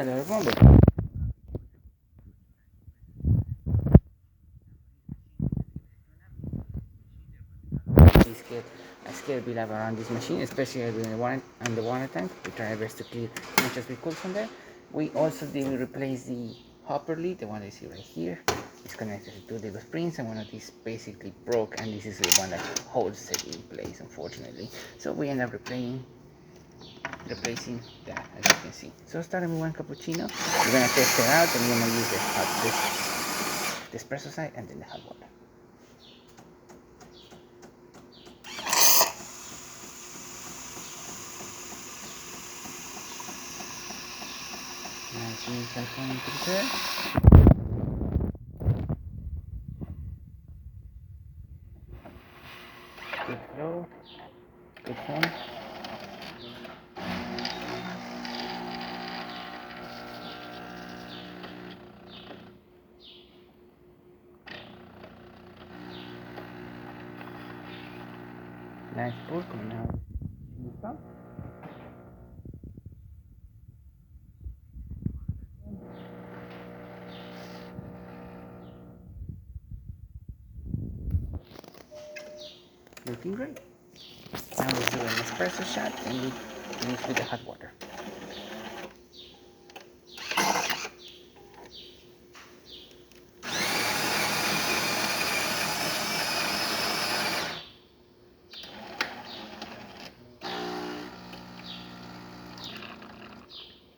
Hello everyone, welcome. Please get a scale below around this machine, especially during the water tank. We try our best to clear as much as we could from there. We also did replace the hopper lid, the one you see right here. It's connected to two little springs, and one of these basically broke, and this is the one that holds it in place, unfortunately. So we end up replacing that, as you can see. So starting with one cappuccino, we're gonna test it out, and we're gonna use the espresso side and then the hot water. Nice and coming to there. Good flow, good foam. Nice pour coming out in the front. Looking great. Now we'll do an espresso shot and we finish with the hot water.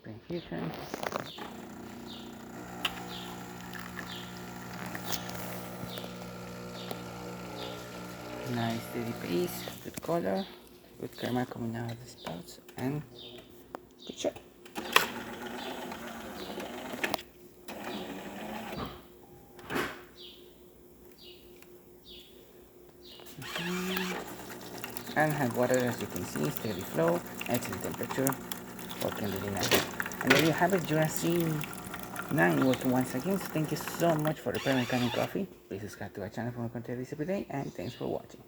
Bring fusion. Nice steady pace, good color, good caramel coming out of the spouts, and good shot. And hot water, as you can see, steady flow, excellent temperature, working really nice. And there you have it, Jura C9 working once again. So thank you so much for repairing Kanen Coffee. Please subscribe to our channel for more content every day, and thanks for watching.